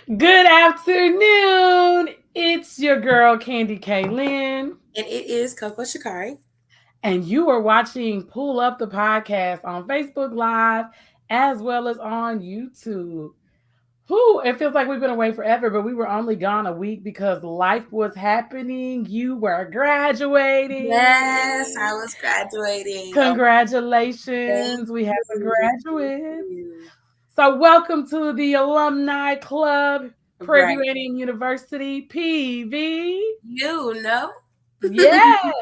Good afternoon. It's your girl, Candy Kaylin. And it is Coco Shikari. And you are watching Pull Up the Podcast on Facebook Live as well as on YouTube. Whew, it feels like we've been away forever, but we were only gone a week because life was happening. You were Yes, I graduating. was graduating. Oh, thank Congratulations. We have a you. Thank graduate. you. So, welcome to the Alumni Club, Prairie Right. View A&M University, PV. You know? Yes.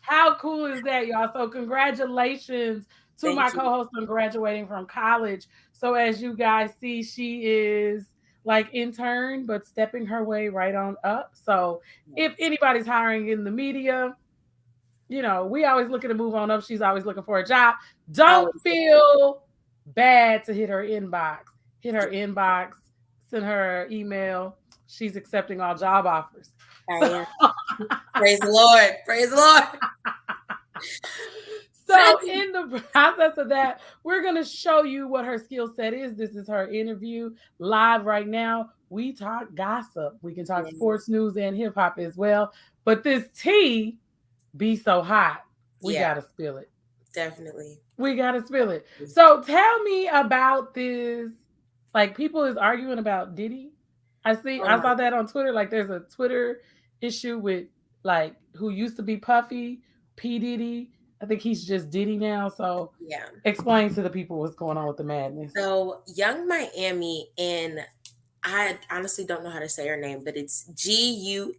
How cool is that, y'all? So, congratulations to my Thank you. co host on graduating from college. So, as you guys see, she is like intern, but stepping her way right on up. So, if Yes. anybody's hiring in the media, we always looking to move on up. She's always looking for a job. Don't Always. feel bad to hit her inbox. Hit her inbox, send her email. She's accepting all job offers. I So, am. Praise the Lord. Praise the Lord. so in the process of that, we're going to show you what her skill set is. This is her interview live right now. We talk gossip. We can talk Yes. sports news and hip hop as well. But this tea be so hot, we Yeah, got to spill it. definitely. We gotta spill it. So tell me about this. Like people is arguing about Diddy. Oh I my. saw that on Twitter. Like there's a Twitter issue with like who used to be Puffy, P. Diddy. I think he's just Diddy now. So Yeah. explain to the people what's going on with the madness. So Young Miami and I honestly don't know how to say her name, but it's Guynh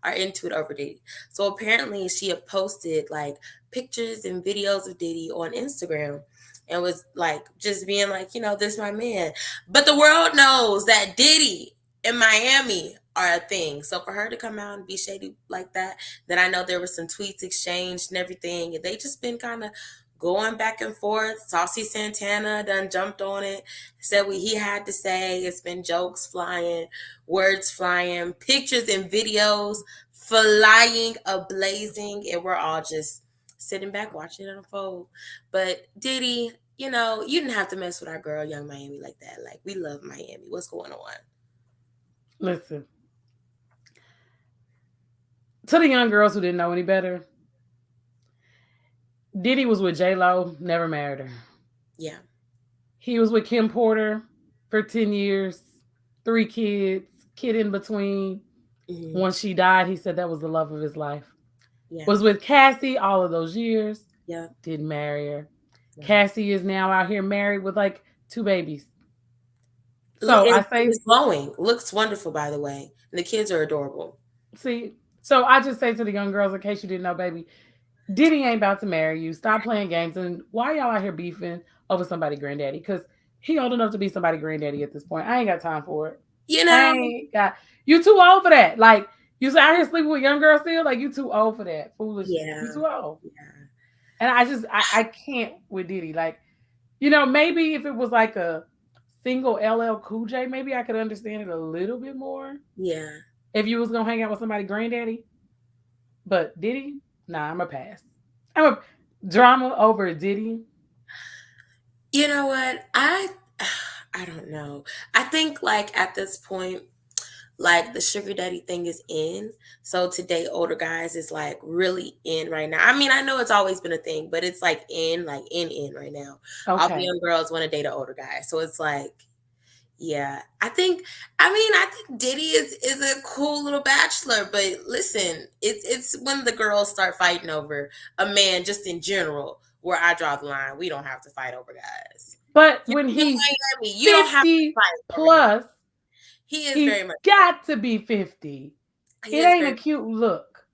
are into it over Diddy. So apparently she had posted like pictures and videos of Diddy on Instagram and was like just being like, this my man. But the world knows that Diddy and Miami are a thing. So for her to come out and be shady like that, then I know there was some tweets exchanged and everything, and they just been kind of going back and forth. Saucy Santana done jumped on it, said what he had to say. It's been jokes flying, words flying, pictures and videos flying, ablazing, and we're all just sitting back watching it unfold. But Diddy, you didn't have to mess with our girl Young Miami like that. Like, we love Miami. What's going on? Listen, to the young girls who didn't know any better, Diddy was with J Lo, never married her. Yeah. He was with Kim Porter for 10 years, 3 kids, kid in between. Hmm. Once she died, he said that was the love of his life. Yeah. Was with Cassie all of those years, Yeah. didn't marry her. Right. Cassie is now out here married with like 2 babies. So I say, It's glowing. Looks wonderful, by the way. And the kids are adorable. see, so I just say to the young girls, in case you didn't know, baby, Diddy ain't about to marry you. Stop playing games. And why y'all out here beefing over somebody granddaddy? Because he old enough to be somebody granddaddy at this point. I ain't got time for it. You I know? ain't got you too old for that. Like you say out here sleeping with young girls still, like you too old for that foolishness. You Yeah. too old. Yeah. And I can't with Diddy. Like, maybe if it was like a single LL Cool J, maybe I could understand it a little bit more. Yeah. If you was gonna hang out with somebody granddaddy. But Diddy, nah, I'm a pass. I'm a drama over Diddy. You know what? I don't know. I think like at this point, like the sugar daddy thing is in. So to date older guys is like really in right now. I mean, I know it's always been a thing, but it's like in right now. All the Okay. young girls want to date an older guy. So it's like, yeah. I think Diddy is a cool little bachelor, but listen, it's when the girls start fighting over a man just in general where I draw the line. We don't have to fight over guys. But You, when you, he's you don't have to 50 fight over him. plus, He is he's very much got to be 50. he It is ain't a very cute look.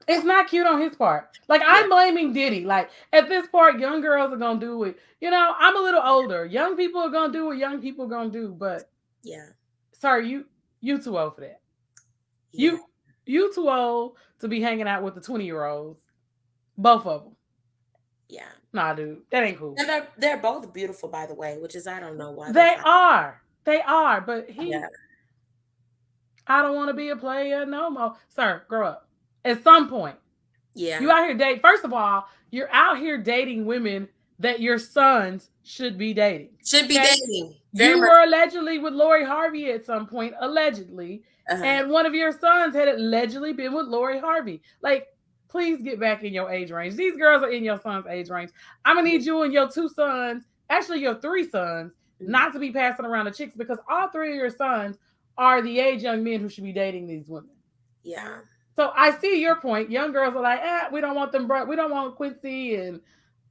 It's not cute on his part. Like yeah. I'm blaming Diddy. Like at this part, young girls are gonna do it. I'm a little older. Young people are gonna do what young people are gonna do. But Yeah. sorry, you too old for that. Yeah. You you too old to be hanging out with the 20-year-olds. Both of them. Yeah. Nah, dude, that ain't cool. And they're both beautiful, by the way, which is I don't know why they're They fighting. are. They are. But Yeah. I don't want to be a player no more. Sir, grow up. At some point, you Yeah. out here date. First of all, you're out here dating women that your sons should be dating. Should be Okay. dating. Very You much. were allegedly with Lori Harvey at some point, allegedly, Uh-huh. and one of your sons had allegedly been with Lori Harvey. Like, please get back in your age range. These girls are in your son's age range. I'm gonna need you and your two sons, actually your three sons, Mhm. not to be passing around the chicks because all three of your sons are the age young men who should be dating these women. Yeah. So I see your point. Young girls are like, we don't want them, we don't want Quincy and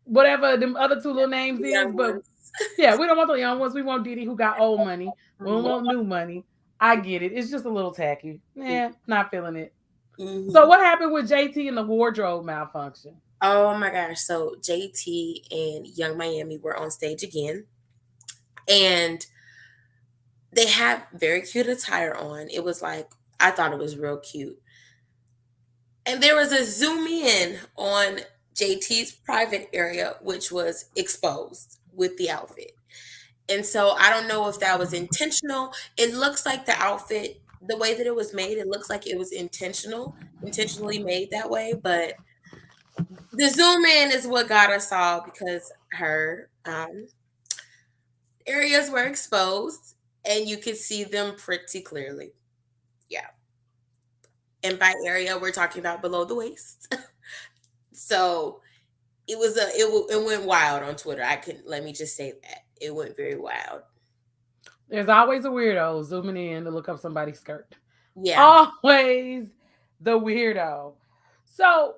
whatever them other two little names The is, young but ones. yeah, we don't want the young ones. We want Diddy who got old money. We don't want new money. I get it. It's just a little tacky. Yeah, not feeling it. So Mm-hmm. what happened with JT and the wardrobe malfunction? Oh my gosh. So JT and Young Miami were on stage again. And they had very cute attire on. It was like, I thought it was real cute. And there was a zoom in on JT's private area, which was exposed with the outfit. And so I don't know if that was intentional. It looks like the outfit, the way that it was made, it looks like it was intentionally made that way. But the zoom in is what got us all because her areas were exposed and you could see them pretty clearly. Yeah. And by area, we're talking about below the waist. So it went wild on Twitter. I could let me just say that it went very wild. There's always a weirdo zooming in to look up somebody's skirt. Yeah. Always the weirdo. So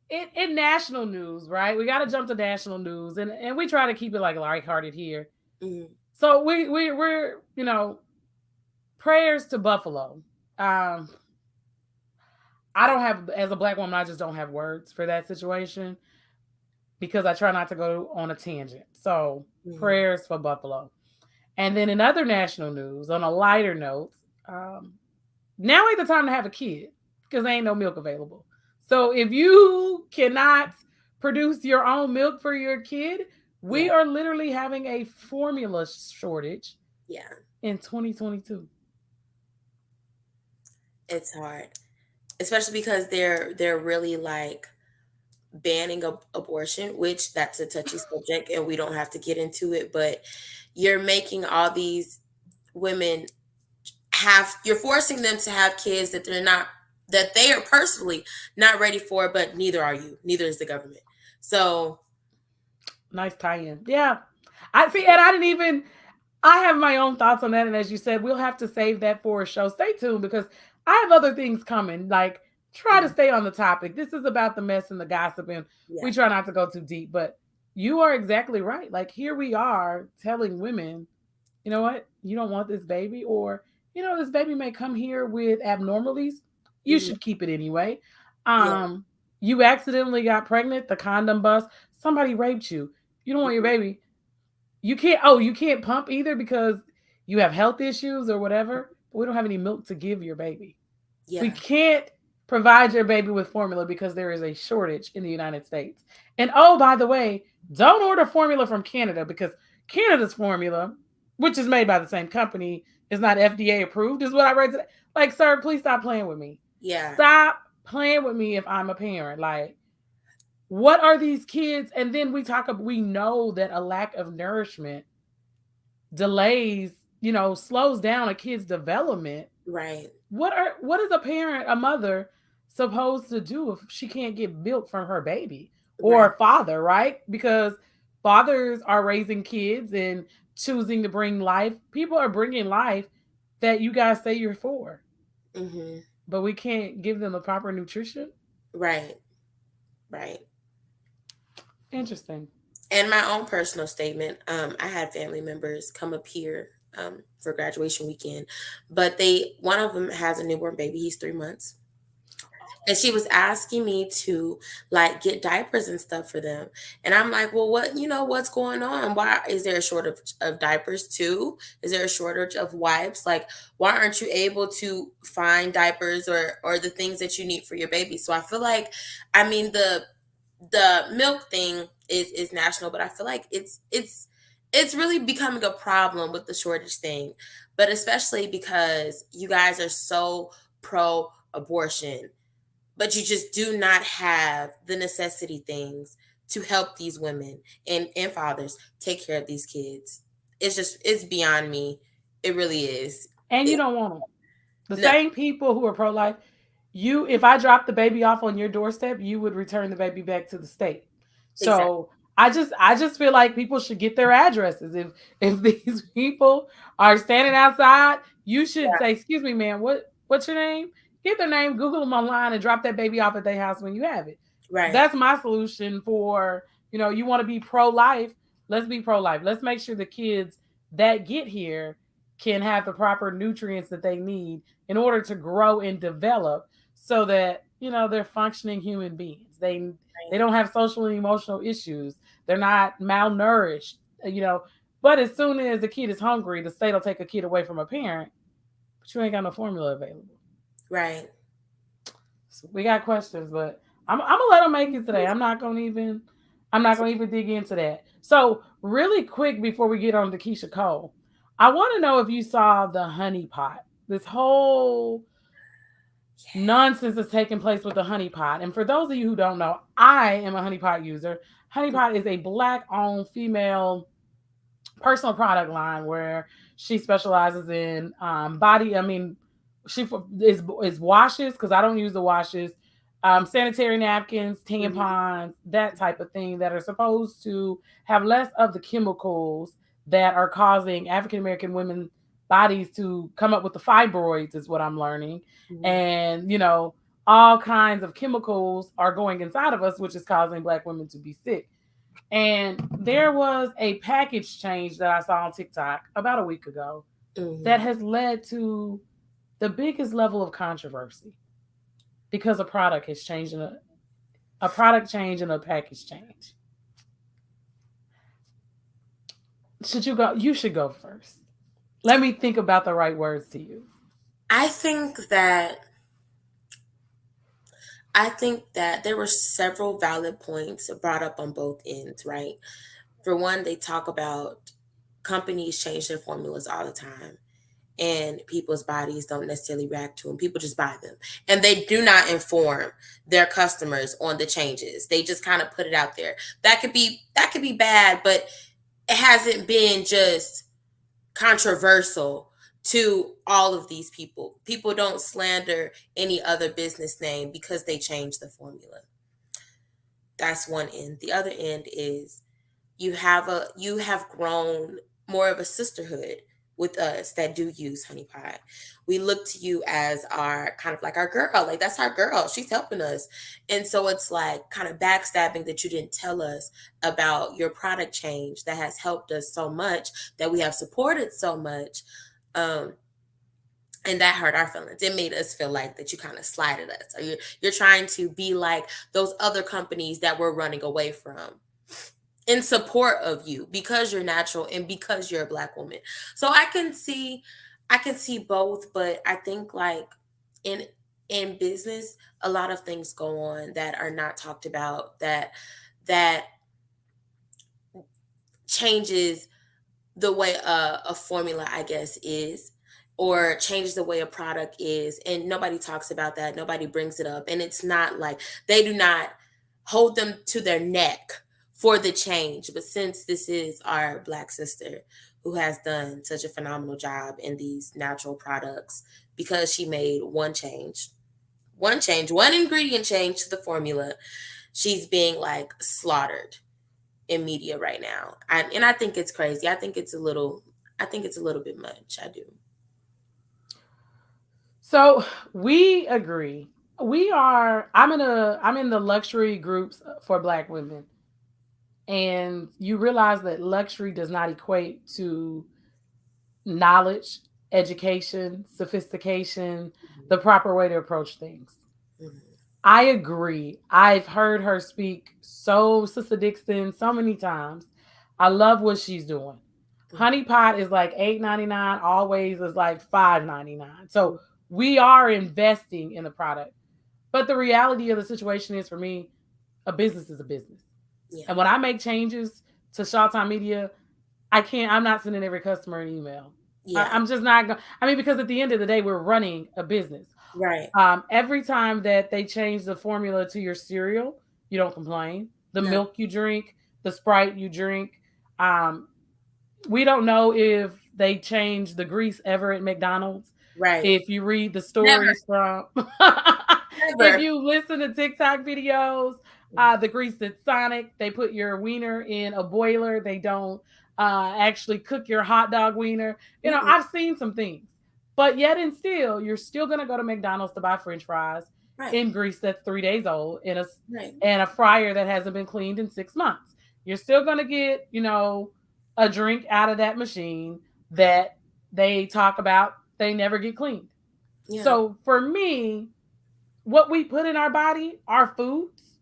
in national news, right? We got to jump to national news, and we try to keep it like lighthearted here. Mm, So we're prayers to Buffalo. Um, I don't have, as a black woman, I just don't have words for that situation because I try not to go on a tangent. So mm, prayers for Buffalo. And then in other national news, on a lighter note, um, now ain't the time to have a kid because there ain't no milk available. So if you cannot produce your own milk for your kid, we yeah. are literally having a formula shortage Yeah. in 2022. It's hard, especially because they're really like banning abortion, which that's a touchy subject, and we don't have to get into it. But you're making all these women you're forcing them to have kids that they are personally not ready for, but neither are you. Neither is the government. So Nice tie-in. Yeah. I see, and I didn't even I have my own thoughts on that. And as you said, we'll have to save that for a show. Stay tuned because I have other things coming. Like, try to mm, stay on the topic. This is about the mess and the gossip, and yeah. we try not to go too deep. But you are exactly right. Like, here we are telling women, you know what? You don't want this baby, or, this baby may come here with abnormalities. You Hmm. should keep it anyway. Yeah. Um, you accidentally got pregnant, the condom bust, somebody raped you. You don't want your Mhm. baby, you can't pump either because you have health issues or whatever, but we don't have any milk to give your baby. We Yeah. can't provide your baby with formula because there is a shortage in the United States. And oh, by the way, don't order formula from Canada because Canada's formula, which is made by the same company, is not FDA approved, is what I read today. Like, sir, please stop playing with me. Yeah. Stop playing with me if I'm a parent. Like, what are these kids? And then we know that a lack of nourishment delays, slows down a kid's development. Right. What is a parent, a mother, supposed to do if she can't get milk from her baby or Right. a father, right? Because fathers are raising kids and choosing to bring life. People are bringing life that you guys say you're for, Hmm. but we can't give them the proper nutrition. Right. Right. Interesting. And my own personal statement, I had family members come up here for graduation weekend, but one of them has a newborn baby. He's 3 months. And she was asking me to like get diapers and stuff for them. And I'm like, well, what's going on? Why is there a shortage of diapers too? Is there a shortage of wipes? Like, why aren't you able to find diapers or the things that you need for your baby? So I feel like, I mean, the milk thing is national, but I feel like it's really becoming a problem with the shortage thing. But especially because you guys are so pro abortion, but you just do not have the necessity things to help these women and fathers take care of these kids. It's beyond me. It really is. And you It, don't want them. The no, same people who are pro life, you, if I dropped the baby off on your doorstep, you would return the baby back to the state. exactly. So I just feel like people should get their addresses. If these people are standing outside, you should say, "Excuse me, man, what's your name?" Get their name, Google them online, and drop that baby off at their house when you have it. Right, That's my solution for, you want to be pro life. Let's be pro life. Let's make sure the kids that get here can have the proper nutrients that they need in order to grow and develop so that, they're functioning human beings. They right, don't have social and emotional issues. They're not malnourished, you know. But as soon as the kid is hungry, the state will take a kid away from a parent, but you ain't got no formula available. right. So we got questions, but I'm gonna let them make it today. I'm not gonna even dig into that. So really quick before we get on to Keisha Cole, I want to know if you saw the honey pot. This whole nonsense is taking place with the honey pot. And for those of you who don't know, I am a honey pot user. Honey pot is a black owned female personal product line where she specializes in body. I mean, she is washes because I don't use the washes, sanitary napkins, Mhm, tampons, that type of thing that are supposed to have less of the chemicals that are causing African American women bodies to come up with the fibroids is what I'm learning. mhm, And all kinds of chemicals are going inside of us, which is causing black women to be sick. And there was a package change that I saw on TikTok about a week ago that mhm. has led to the biggest level of controversy because a product has changed in a product change and a package change. Should you go? You should go first. Let me think about the right words to use. I think that I think that there were several valid points brought up on both ends, right? For one, they talk about companies change their formulas all the time and people's bodies don't necessarily react to them. People just buy them. And they do not inform their customers on the changes. They just kind of put it out there. That could be bad, but it hasn't been just controversial to all of these people. People don't slander any other business name because they change the formula. That's one end. The other end is you have grown more of a sisterhood with us that do use honey pot. We look to you as our kind of like our girl. Like that's our girl. She's helping us. And so it's like kind of backstabbing that you didn't tell us about your product change that has helped us so much, that we have supported so much. Um, and that hurt our feelings. It made us feel like that you kind of slighted us, or you're trying to be like those other companies that we're running away from in support of you because you're natural and because you're a black woman. So I can see both, but I think like in in business a lot of things go on that are not talked about, that changes the way a formula, I guess, is, or changes the way a product is, and nobody talks about that, nobody brings it up, and it's not like they do not hold them to their neck for the change. But since this is our black sister who has done such a phenomenal job in these natural products, because she made one ingredient change to the formula, she's being like slaughtered in media right now. And I think it's crazy. I think it's a little bit much. I do. So we agree. I'm in the luxury groups for black women. And you realize that luxury does not equate to knowledge, education, sophistication, the proper way to approach things. Mhm, I agree. I've heard her speak Sister Dixon, so many times. I love what she's doing. mhm, Honey Pot is like $8.99, always is like $5.99. mhm. So we are investing in the product. But the reality of the situation is, for me, a business is a business. Yeah, And when I make changes to Shawtown Media, I'm not sending every customer an email. yeah, I'm just not going. I mean, because at the end of the day, we're running a business. right. Every time that they change the formula to your cereal, you don't complain. the No. milk you drink, the Sprite you drink. Um, we don't know if they change the grease ever at McDonald's. Right. If you read the Never. stories from, if Never. you listen to TikTok videos, the grease at Sonic, they put your wiener in a boiler. They don't actually cook your hot dog wiener. You know, Mm-mm. I've seen some things, but yet and still, you're still gonna go to McDonald's to buy French fries Right. in grease that's 3 days old Right. and a fryer that hasn't been cleaned in 6 months. You're still gonna get, a drink out of that machine Right. that they talk about they never get cleaned. Yeah. So for me, what we put in our body, our foods,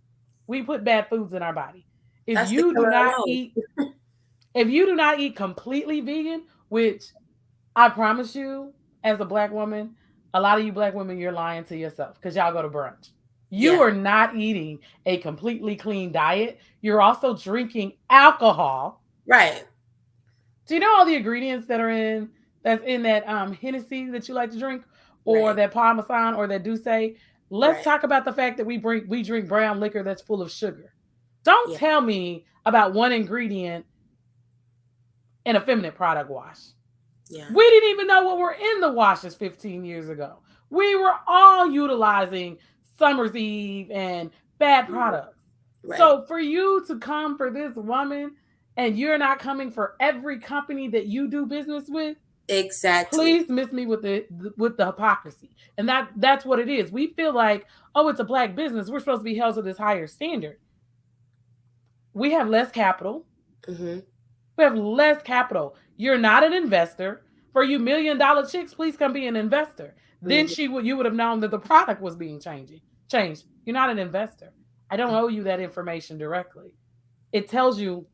we put bad foods in our body. If That's the you do killer not alone. eat, if you do not eat completely vegan, which I promise you, as a black woman, a lot of you black women, you're lying to yourself because y'all go to brunch. You Yeah. are not eating a completely clean diet. You're also drinking alcohol. Right. Do you know all the ingredients that's in that Hennessy that you like to drink, or Right. that Parmesan, or that Douce? Let's Right. talk about the fact that we drink brown liquor that's full of sugar. Don't Yeah. tell me about one ingredient in a feminine product wash. Yeah. We didn't even know what were in the washes 15 years ago. We were all utilizing Summer's Eve and bad products. Right. So for you to come for this woman and you're not coming for every company that you do business with, Exactly. please miss me with the hypocrisy. And that's what it is. We feel like, oh, it's a black business. We're supposed to be held to this higher standard. We have less capital. Mm-hmm. We have less capital. You're not an investor. For you $1 million chicks, please come be an investor. Then Mm-hmm. you would have known that the product was being changed. You're not an investor. I don't owe you that information directly. It tells you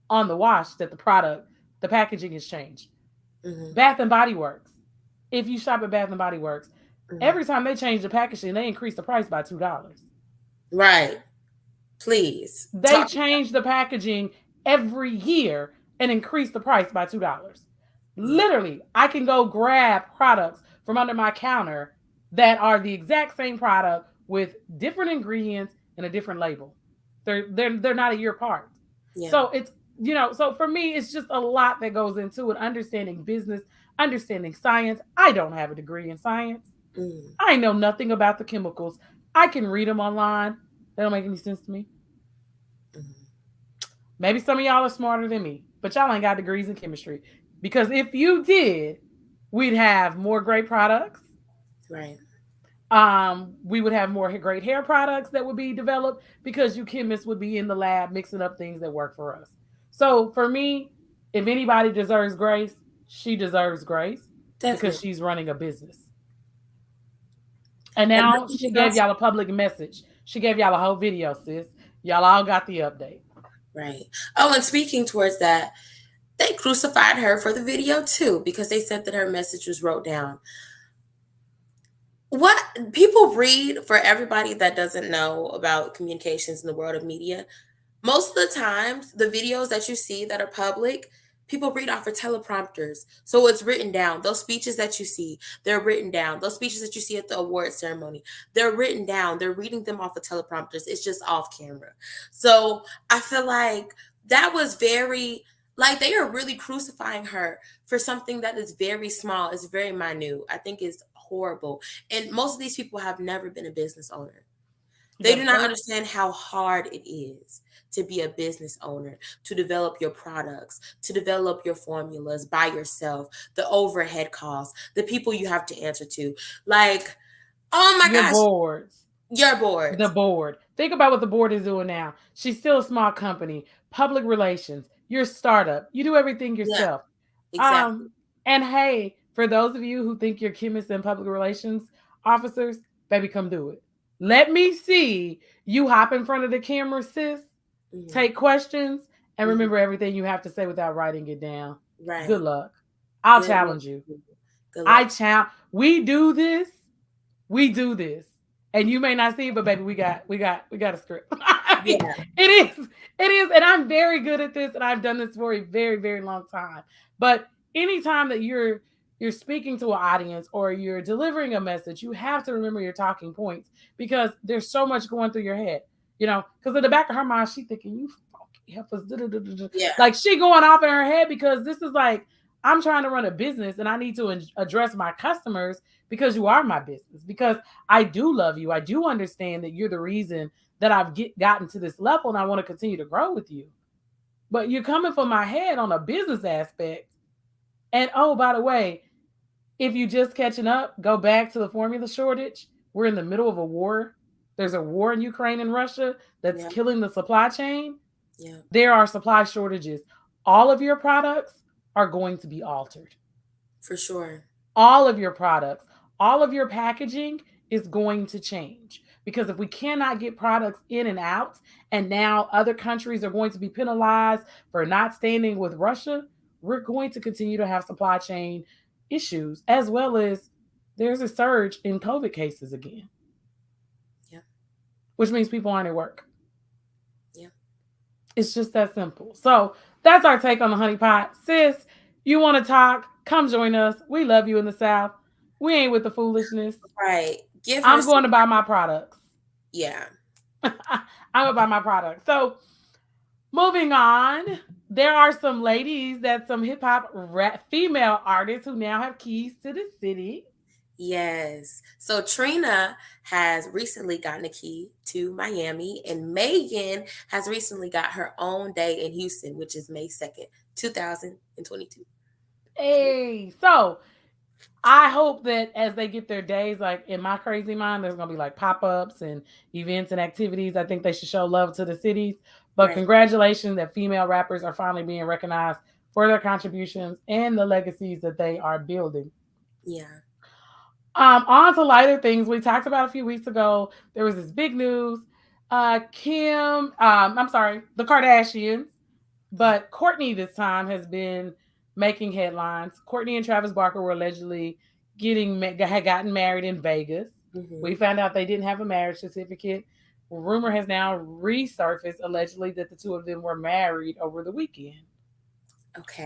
on the wash that the packaging has changed. Mm-hmm. Bath and Body Works. If you shop at Bath and Body Works, Mm-hmm. every time they change the packaging, they increase the price by $2. Right. Please They talk. change the packaging every year and increase the price by $2. Yeah. Literally, I can go grab products from under my counter that are the exact same product with different ingredients and a different label. They're not a year apart. Yeah. So so for me, it's just a lot that goes into it. Understanding business, understanding science. I don't have a degree in science. Mm-hmm. I know nothing about the chemicals. I can read them online. They don't make any sense to me. Mm-hmm. Maybe some of y'all are smarter than me, but y'all ain't got degrees in chemistry. Because if you did, we'd have more great products. Right. We would have more great hair products that would be developed because you chemists would be in the lab mixing up things that work for us. So for me, if anybody deserves grace, she deserves grace because Definitely. she's running a business. And And I now think she it's gave also y'all a public message. She gave y'all a whole video, sis. Y'all all got the update. right. Oh, and speaking towards that, they crucified her for the video too because they said that her message was wrote down. What people read, for everybody that doesn't know about communications in the world of media, most of the times the videos that you see that are public, people read off of teleprompters, so it's written down. Those speeches that you see, they're written down. Those speeches that you see at the award ceremony, they're written down. They're reading them off of teleprompters. It's just off camera. So I feel like that was very, like, they are really crucifying her for something that is very small. It's very minute. I think it's horrible. And most of these people have never been a business owner. They The do not first understand how hard it is to be a business owner, to develop your products, to develop your formulas by yourself, the overhead costs, the people you have to answer to. Like, oh my your gosh, boards. your The boards. board. Think about what the board is doing now. She's still a small company, public relations, you're a startup. You do everything Yeah, yourself. exactly. Um, and hey, for those of you who think you're chemists and public relations officers, baby, come do it. Let me see you hop in front of the camera, sis, Hmm. take questions, and Hmm. remember everything you have to say without writing it down. Good Right. luck. I'll Good luck. challenge you. Good luck. We do this. We do this. And you may not see it, but baby, we got a script. I mean, Yeah. it is, and I'm very good at this, and I've done this for a very, very long time. But anytime that you're speaking to an audience or you're delivering a message, you have to remember your talking points because there's so much going through your head. Because in the back of her mind, she thinking, you funky heifers, Yeah. like she going off in her head because this is like, I'm trying to run a business and I need to address my customers because you are my business. Because I do love you. I do understand that you're the reason that I've gotten to this level and I want to continue to grow with you. But you're coming for my head on a business aspect. And oh, by the way, if you just catching up, go back to the formula shortage. We're in the middle of a war. There's a war in Ukraine and Russia that's Yeah. killing the supply chain. Yeah. There are supply shortages. All of your products are going to be altered. For sure. All of your products, all of your packaging is going to change. Because if we cannot get products in and out, and now other countries are going to be penalized for not standing with Russia, we're going to continue to have supply chain issues, as well as there's a surge in COVID cases again, Yeah. which means people aren't at work. Yeah. It's just that simple. So that's our take on the honey pot. Sis, you want to talk? Come join us. We love you in the South. We ain't with the foolishness. Right. Give her I'm some. going to buy my products. Yeah. I'm going to buy my products. So moving on, there are some ladies that some hip hop female artists who now have keys to the city. Yes. So Trina has recently gotten a key to Miami, and Megan has recently got her own day in Houston, which is May 2nd, 2022. Hey, so I hope that as they get their days, like in my crazy mind, there's gonna be like pop-ups and events and activities. I think they should show love to the cities. But Right. congratulations that female rappers are finally being recognized for their contributions and the legacies that they are building. Yeah. On to lighter things. We talked about a few weeks ago. There was this big news. I'm sorry, the Kardashians, Yeah. but Kourtney this time has been making headlines. Kourtney and Travis Barker were allegedly had gotten married in Vegas. Hmm. We found out they didn't have a marriage certificate. Rumor has now resurfaced allegedly that the two of them were married over the weekend.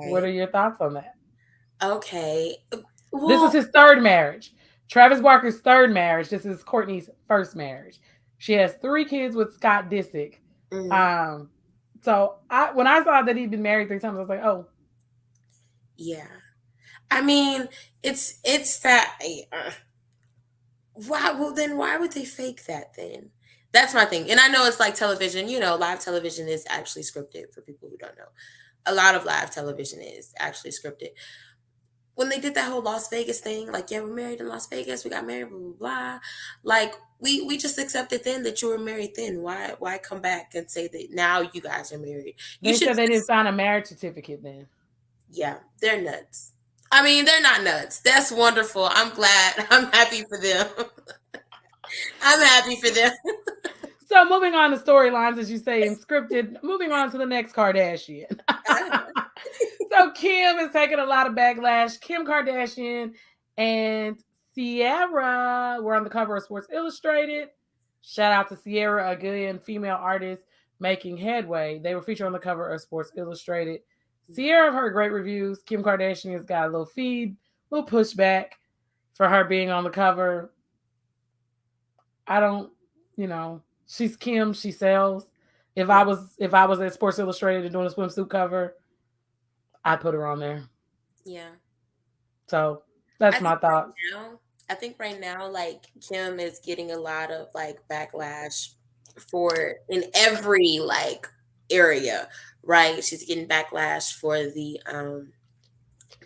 What are Okay. your thoughts on that? Okay. This is Well, his third marriage. Travis Barker's third marriage. This is Kourtney's first marriage. She has 3 kids with Scott Disick. mhm. Um, so when I saw that he'd been married 3 times, I was like, oh, Yeah. I mean, it's that. Why? Well, then why would they fake that then? That's my thing. And I know it's like television. Live television is actually scripted for people who don't know. A lot of live television is actually scripted. When they did that whole Las Vegas thing, like, yeah, we're married in Las Vegas, we got married, blah blah blah. Like, we just accepted then that you were married then. Why come back and say that now you guys are married? You they should said they didn't just, sign a marriage certificate then. yeah, they're nuts. I mean, they're not nuts. That's wonderful. I'm glad. I'm happy for them. I'm happy for them. So moving on to storylines, as you say, in scripted. Moving on to the next Kardashian. So Kim is taking a lot of backlash. Kim Kardashian and Ciara were on the cover of Sports Illustrated. Shout out to Ciara, again, female artist making headway. They were featured on the cover of Sports Illustrated. Ciara have heard great reviews. Kim Kardashian has got a little pushback for her being on the cover. I don't, she's Kim. She sells. If I Yeah, was if I was at Sports Illustrated and doing a swimsuit cover, I'd put her on there. yeah. So I that's my think right thoughts. now, I think right now, like Kim is getting a lot of like backlash for in every like area, right? She's getting backlash for the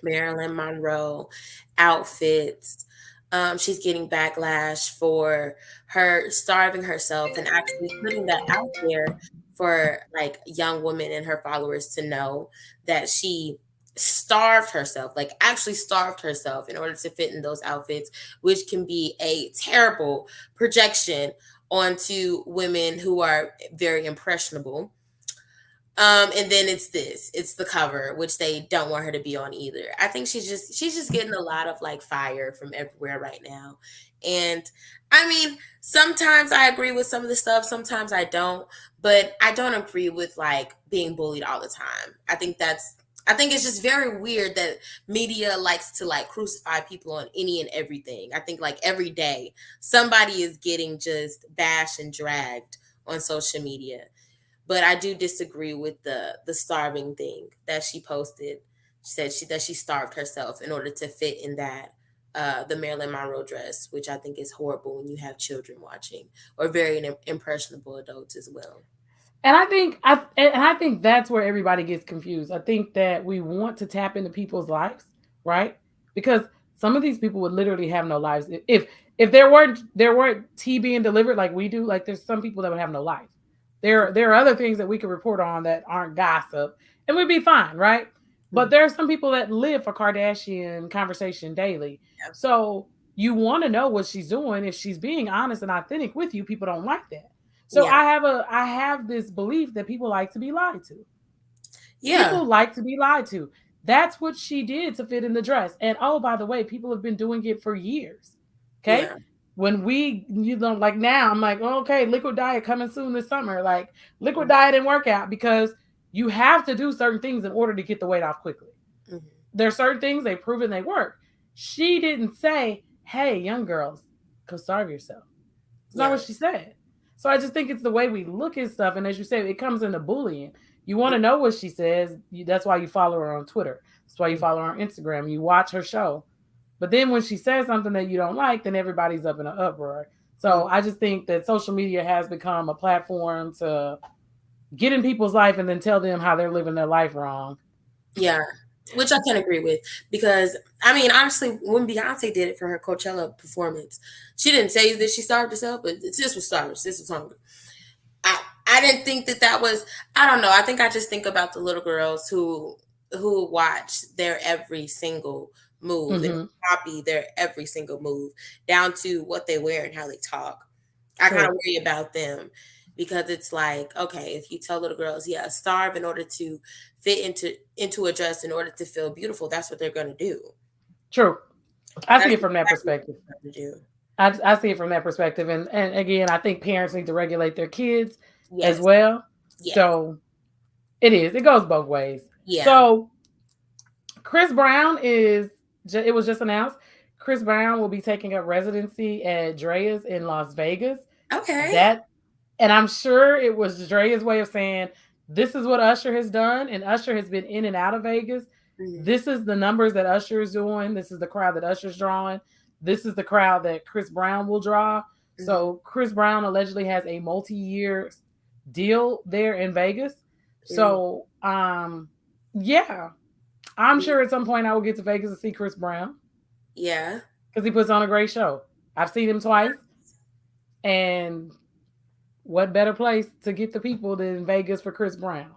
Marilyn Monroe outfits. She's getting backlash for her starving herself and actually putting that out there for like young women and her followers to know that she starved herself, like actually starved herself in order to fit in those outfits, which can be a terrible projection onto women who are very impressionable. And then it's the cover, which they don't want her to be on either. I think she's just getting a lot of like fire from everywhere right now. And I mean, sometimes I agree with some of the stuff, sometimes I don't, but I don't agree with like being bullied all the time. I think it's just very weird that media likes to like crucify people on any and everything. I think like every day somebody is getting just bashed and dragged on social media. But I do disagree with the starving thing that she posted. She said that she starved herself in order to fit in that the Marilyn Monroe dress, which I think is horrible when you have children watching or very impressionable adults as well. And I think that's where everybody gets confused. I think that we want to tap into people's lives, right? Because some of these people would literally have no lives. If there weren't tea being delivered like we do, like there's some people that would have no life. There are other things that we could report on that aren't gossip and we'd be fine, right? But Mhm. there are some people that live for Kardashian conversation daily. Yeah. So you want to know what she's doing. If she's being honest and authentic with you, people don't like that. So Yeah. I have this belief that people like to be lied to. Yeah. People like to be lied to. That's what she did to fit in the dress. And oh, by the way, people have been doing it for years. Okay. Yeah. When like now, I'm like, oh, okay, liquid diet coming soon this summer. Like liquid Mhm. diet and workout because you have to do certain things in order to get the weight off quickly. Mhm. There's certain things they've proven they work. She didn't say, hey, young girls, go starve yourself. It's not Yeah. what she said. So I just think it's the way we look at stuff. And as you said, it comes into bullying. You want to know what she says. That's why you follow her on Twitter. That's why you Mhm. follow her on Instagram. You watch her show. But then when she says something that you don't like, then everybody's up in an uproar. So Mhm. I just think that social media has become a platform to get in people's life and then tell them how they're living their life wrong. Yeah, which I can agree with because I mean, honestly, when Beyonce did it for her Coachella performance, she didn't say that she starved herself, but this was starved. This was hungry. I I didn't think that that was. I don't know. I think I just think about the little girls who watch their every single move and Mm-hmm. copy their every single move down to what they wear and how they talk. I kind of True. worry about them because it's like, okay, if you tell little girls, yeah, starve in order to fit into a dress in order to feel beautiful, that's what they're gonna do. True. I see That's it from that exactly what perspective. they're gonna do. I see it from that perspective. And again, I think parents need to regulate their kids as Yes. well. Yeah. So it goes both ways. Yeah. So Chris Brown it was just announced. Chris Brown will be taking up residency at Drea's in Las Vegas. Okay. That and I'm sure it was Drea's way of saying this is what Usher has done, and Usher has been in and out of Vegas. Mhm. This is the numbers that Usher is doing. This is the crowd that Usher's drawing. This is the crowd that Chris Brown will draw. Mhm. So Chris Brown allegedly has a multi-year deal there in Vegas. Mhm. So yeah, I'm sure at some point I will get to Vegas to see Chris Brown Yeah. because he puts on a great show. I've seen him twice, and what better place to get the people than Vegas for Chris Brown?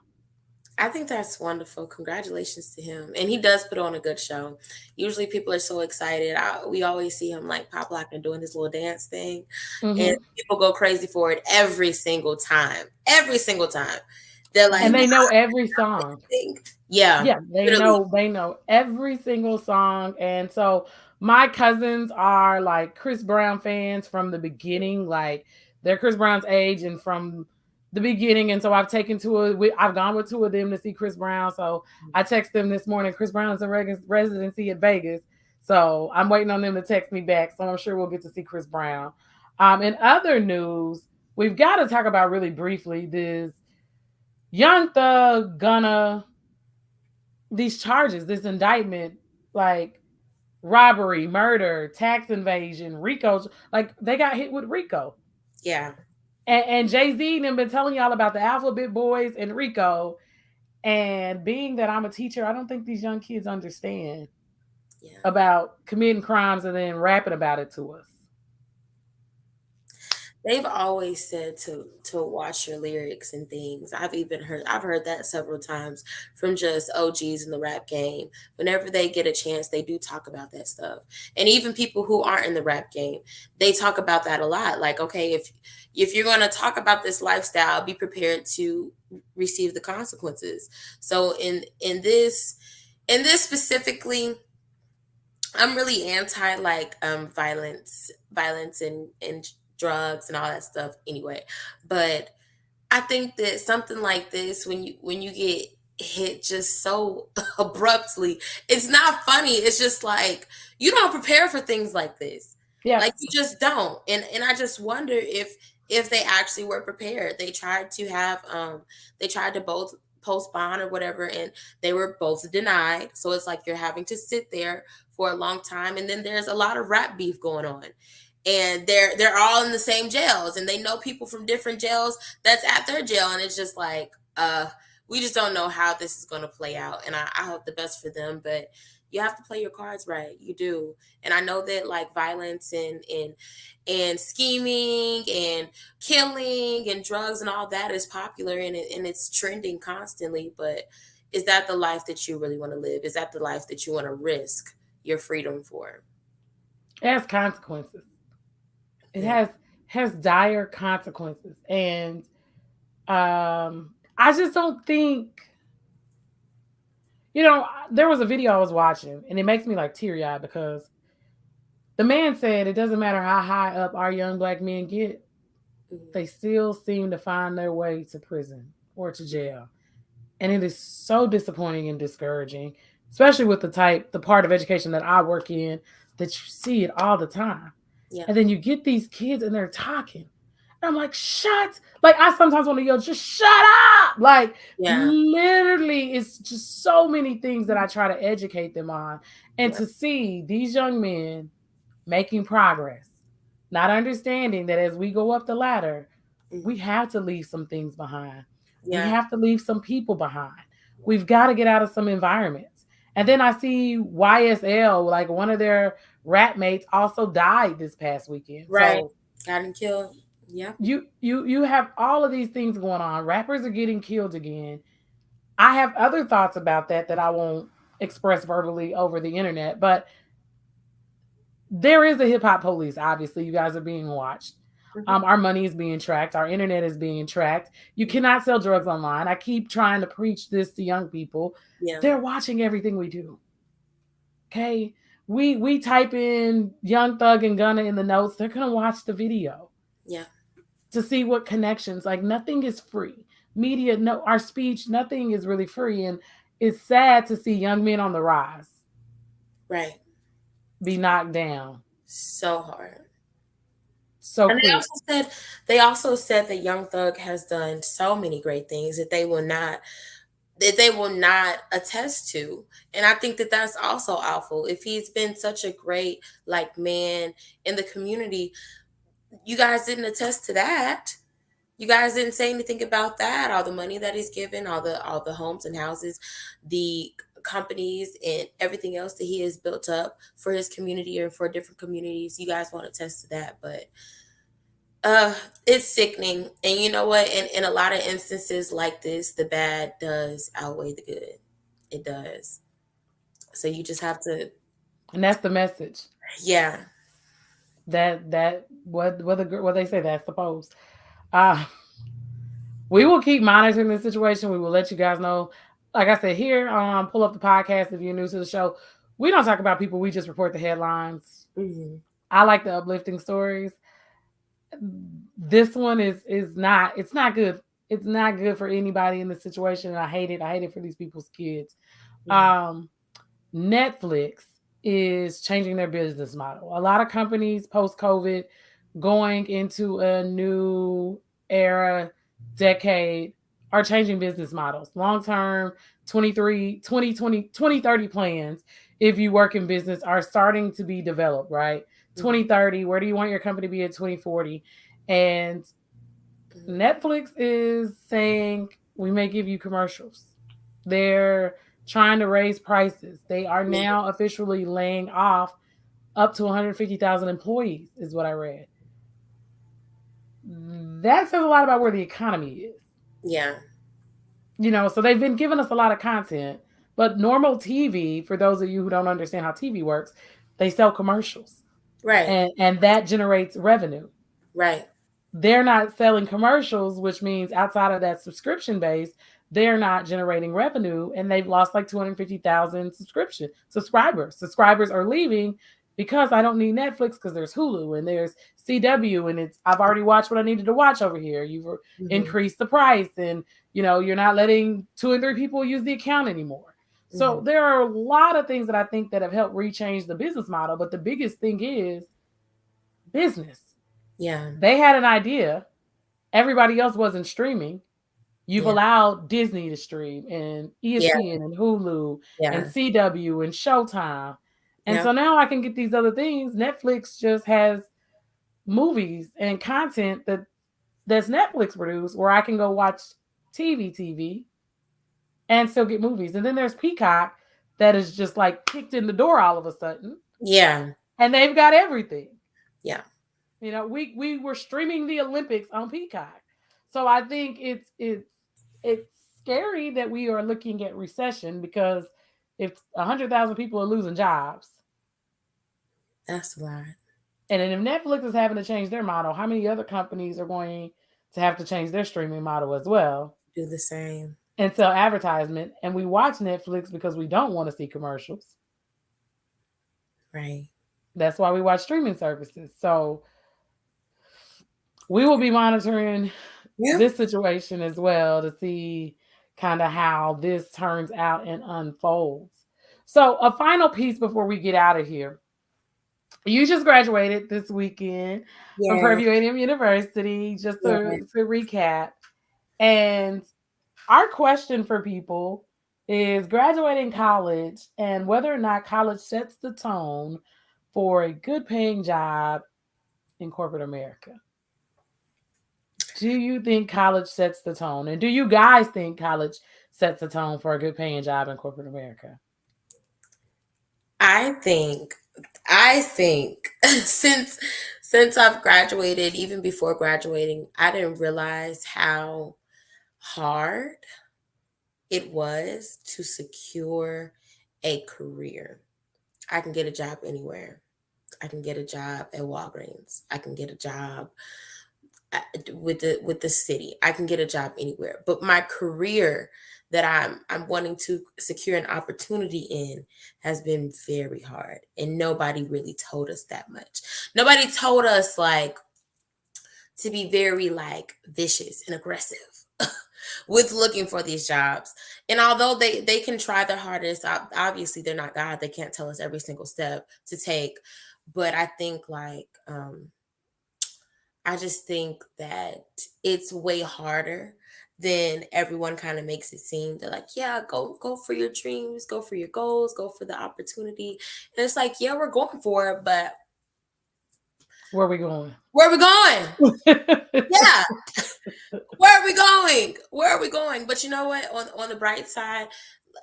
I think that's wonderful. Congratulations to him. And he does put on a good show. Usually people are so excited. We always see him like pop locking doing his little dance thing. And Mm-hmm. people go crazy for it every single time. Every single time. They're like, And they know "God, every song. thing." Yeah, Yeah, they literally. know they know every single song. And so my cousins are like Chris Brown fans from the beginning. Like they're Chris Brown's age and from the beginning. And so I've gone with two of them to see Chris Brown. So I text them this morning. Chris Brown is in residency at Vegas. So I'm waiting on them to text me back. So I'm sure we'll get to see Chris Brown. In other news, we've got to talk about really briefly this Young Thug gonna these charges, this indictment, like robbery, murder, tax invasion, Rico, like they got hit with Rico. Yeah, And Jay-Z and them been telling y'all about the Alphabet Boys and Rico. And being that I'm a teacher, I don't think these young kids understand yeah. about committing crimes and then rapping about it to us. They've always said to watch your lyrics and things. I've heard that several times from just OGs in the rap game. Whenever they get a chance, they do talk about that stuff. And even people who aren't in the rap game, they talk about that a lot. Like, okay, if you're going to talk about this lifestyle, be prepared to receive the consequences. So in this specifically, I'm really anti like violence and drugs and all that stuff anyway. But I think that something like this when you get hit just so abruptly, it's not funny. It's just like you don't prepare for things like this. Yeah. Like you just don't. And I just wonder if they actually were prepared. They tried to both post bond or whatever, and they were both denied. So it's like you're having to sit there for a long time, and then there's a lot of rap beef going on. And they're all in the same jails, and they know people from different jails that's at their jail, and it's just like we just don't know how this is going to play out. And I hope the best for them, but you have to play your cards right. You do. And I know that like violence and scheming and killing and drugs and all that is popular, and it's trending constantly. But is that the life that you really want to live? Is that the life that you want to risk your freedom for? It has consequences. It Yeah. has dire consequences. And I just don't think, there was a video I was watching and it makes me like teary eyed because the man said it doesn't matter how high up our young black men get, Mhm. they still seem to find their way to prison or to jail. And it is so disappointing and discouraging, especially with the part of education that I work in, that you see it all the time. Yeah. And then you get these kids and they're talking. And I'm like, shut. Like, I sometimes want to yell, just shut up. Like, Yeah. literally, it's just so many things that I try to educate them on. And Yeah. to see these young men making progress, not understanding that as we go up the ladder, we Mhm. have to leave some things behind. We Yeah. have to leave some people behind. We've got to get out of some environments. And then I see YSL, like one of their rap mates, also died this past weekend. Right. So Got him killed. Yeah. you have all of these things going on. Rappers are getting killed again. I have other thoughts about that I won't express verbally over the internet, but there is a hip hop police. Obviously, you guys are being watched. Hmm. Our money is being tracked. Our internet is being tracked. You cannot sell drugs online. I keep trying to preach this to young people. Yeah. They're watching everything we do. Okay, we type in Young Thug and Gunna in the notes. They're gonna watch the video Yeah. to see what connections. Like, nothing is free. Media, no, our speech, nothing is really free, and it's sad to see young men on the rise Right. be knocked down So hard. so And quick. they also said that Young Thug has done so many great things that they will not attest to. And I think that that's also awful. If he's been such a great like man in the community, you guys didn't attest to that. You guys didn't say anything about that. All the money that he's given, all the homes and houses, the companies and everything else that he has built up for his community or for different communities. You guys won't attest to that, but uh it's sickening. And you know what? In a lot of instances like this, the bad does outweigh the good. It does. So you just have to, And that's the message. yeah. That what they say, that's supposed. Uh we will keep monitoring the situation. We will let you guys know. Like I said, here pull up the podcast if you're new to the show. We don't talk about people, we just report the headlines. Hmm. I like the uplifting stories. This one is not, it's not good. It's not good for anybody in this situation. And I hate it. I hate it for these people's kids. Hmm. Um Netflix is changing their business model. A lot of companies post COVID going into a new era, decade, are changing business models. Long term 2030 plans, if you work in business, are starting to be developed, right? Hmm. 2030, where do you want your company to be at 2040? And Netflix is saying we may give you commercials. They're trying to raise prices. They are Yeah. now officially laying off up to 150,000 employees, is what I read. That says a lot about where the economy is. Yeah. So they've been giving us a lot of content, but normal TV, for those of you who don't understand how TV works, they sell commercials, Right. and that generates revenue. Right. They're not selling commercials, which means outside of that subscription base, they're not generating revenue, and they've lost like 250,000 subscribers. Subscribers are leaving because I don't need Netflix because there's Hulu and there's CW, and I've already watched what I needed to watch over here. You've Hmm. increased the price, and you're not letting two and three people use the account anymore. So Hmm. there are a lot of things that I think that have helped rechange the business model, but the biggest thing is business. Yeah. They had an idea. everybody else wasn't streaming. You've Yeah. allowed Disney to stream and Yeah. ESPN and Hulu and Yeah. CW and Showtime. And Yeah. so now I can get these other things. Netflix just has movies and content that's Netflix produced where I can go watch TV and still get movies. And then there's Peacock that is just like kicked in the door all of a sudden Yeah. and they've got everything. Yeah. You know, we were streaming the Olympics on Peacock. So I think it's scary that we are looking at recession because if 100,000 people are losing jobs, That's a lot. and then if Netflix is having to change their model, how many other companies are going to have to change their streaming model as well Do the same. and sell advertisement? And we watch Netflix because we don't want to see commercials. Right. That's why we watch streaming services. So we will be monitoring Yeah. this situation as well to see kind of how this turns out and unfolds. So, a final piece before we get out of here. You just graduated this weekend from Yeah. Purdue A&M University, just Yeah. to recap. And our question for people is graduating college and whether or not college sets the tone for a good paying job in corporate America. Do you think college sets the tone? And do you guys think college sets the tone for a good paying job in corporate America? I think I think since I've graduated, even before graduating, I didn't realize how hard it was to secure a career. I can get a job anywhere. I can get a job at Walgreens. I can get a job with the city. I can get a job anywhere. But my career that I'm wanting to secure an opportunity in has been very hard. And nobody really told us that much. Nobody told us like to be very like vicious and aggressive with looking for these jobs. And although they can try their hardest, obviously they're not God. They can't tell us every single step to take. But I think like I just think that it's way harder than everyone kind of makes it seem. They're like, yeah, go for your dreams, go for your goals, go for the opportunity. And it's like, yeah, we're going for it, but Where are we going? where are we going? Yeah, where are we going? Where are we going? But you know what? On the bright side,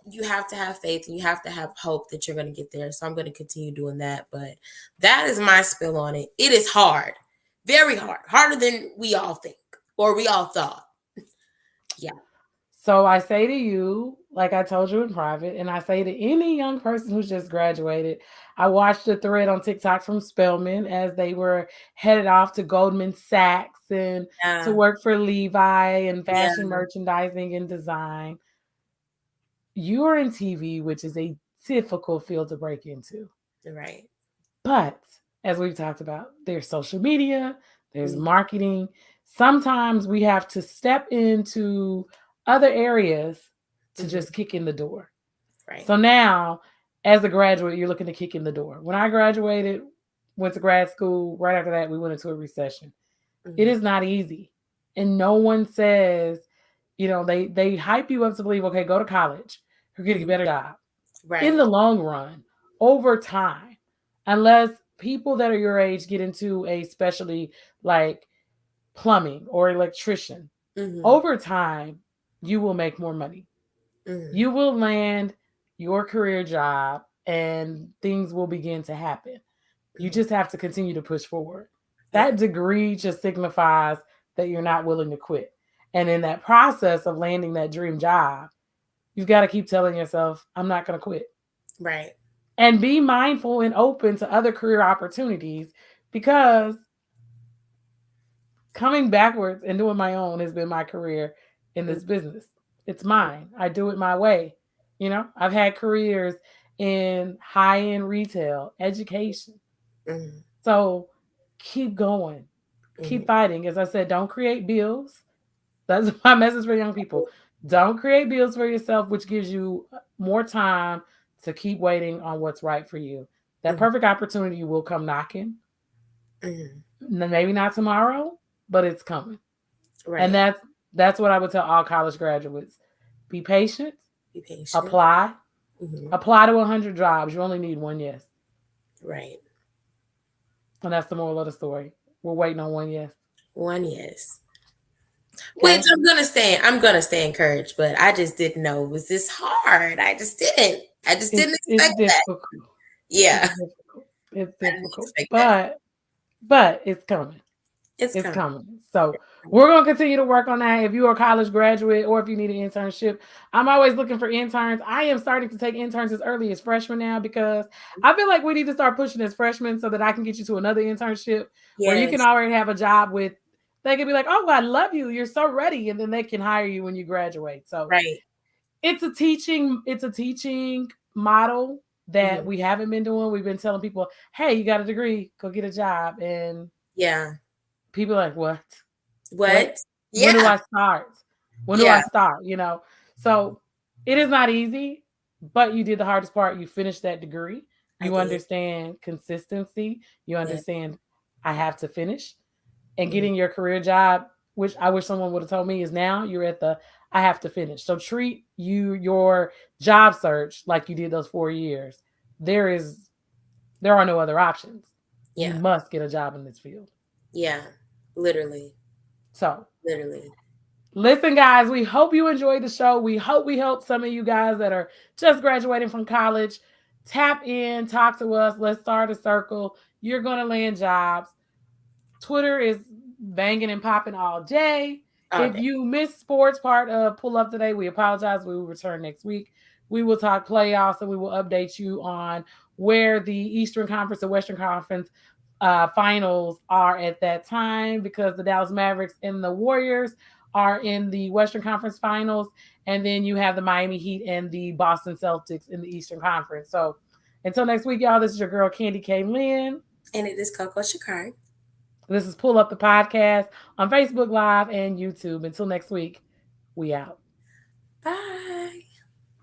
you have to have faith and you have to have hope that you're going to get there. So I'm going to continue doing that. But that is my spill on it. It is hard, very hard, harder than we all think or we all thought. Yeah. So I say to you, like I told you in private, and I say to any young person who's just graduated, I watched a thread on TikTok from Spelman as they were headed off to Goldman Sachs and to Yeah. work for Levi and Yeah. fashion merchandising and design. You're in TV, which is a difficult field to break into. Right. But as we've talked about, there's social media, there's Mm. marketing. Sometimes we have to step into other areas to Mhm. just kick in the door. Right. So now, as a graduate, you're looking to kick in the door. When I graduated, went to grad school, right after that, we went into a recession. It Mhm. is not easy. And no one says, they hype you up to believe, okay, go to college, you're getting a Mhm. better job. In Right. the long run, over time, unless people that are your age get into a specialty like plumbing or electrician, Mhm. over time, you will make more money. Mhm. You will land your career job and things will begin to happen. You Mhm. just have to continue to push forward. Yeah. That degree just signifies that you're not willing to quit. And in that process of landing that dream job, you've got to keep telling yourself, I'm not going to quit. Right. And be mindful and open to other career opportunities because coming backwards and doing my own has been my career in Mhm. this business. It's mine. I do it my way. I've had careers in high end retail, education. Mhm. So keep going, keep Mhm. fighting. As I said, don't create bills. That's my message for young people. Don't create bills for yourself, which gives you more time to keep waiting on what's right for you. That Mhm. perfect opportunity will come knocking. Mhm. Maybe not tomorrow, but it's coming. And Right. that's what I would tell all college graduates. Be patient, Be patient. apply, Hmm. apply to 100 jobs. You only need one yes. Right. And that's the moral of the story. We're waiting on one yes. One yes. Which Okay? I'm gonna stay encouraged, but I just didn't know it was this hard. I just didn't. I just didn't It's expect that. difficult. Yeah. It's difficult. It's I didn't difficult. expect that. But it's coming. It's It's coming. coming. So we're gonna continue to work on that. If you are a college graduate or if you need an internship, I'm always looking for interns. I am starting to take interns as early as freshmen now because I feel like we need to start pushing as freshmen so that I can get you to another internship where you can Yes. already have a job with. They can be like, "Oh, I love you. You're so ready," and then they can hire you when you graduate. So Right. it's a teaching model that Hmm. we haven't been doing. We've been telling people, "Hey, you got a degree, go get a job," and Yeah. people are like, "What? What? What? When do Yeah. I start? When do I Yeah. start?" So it is not easy, but you did the hardest part. You finished that degree. I You did. understand consistency. You Yeah. understand I have to finish. And Hmm. getting your career job, which I wish someone would have told me, is now you're at the I have to finish. So treat your job search like you did those 4 years. There is there are no other options. You Yeah. must get a job in this field. Yeah. Literally. So Literally. listen, guys, we hope you enjoyed the show. We hope we helped some of you guys that are just graduating from college. Tap in, talk to us. Let's start a circle. You're going to land jobs. Twitter is banging and popping all day. All If day. you missed sports part of Pull Up today, we apologize. We will return next week. We will talk playoffs and we will update you on where the Eastern Conference and Western Conference finals are at that time because the Dallas Mavericks and the Warriors are in the Western Conference finals. And then you have the Miami Heat and the Boston Celtics in the Eastern Conference. So until next week, y'all, this is your girl, Candy K. Lynn. And it is Coco Shakari. This is Pull Up the Podcast on Facebook Live and YouTube. Until next week, we out. Bye.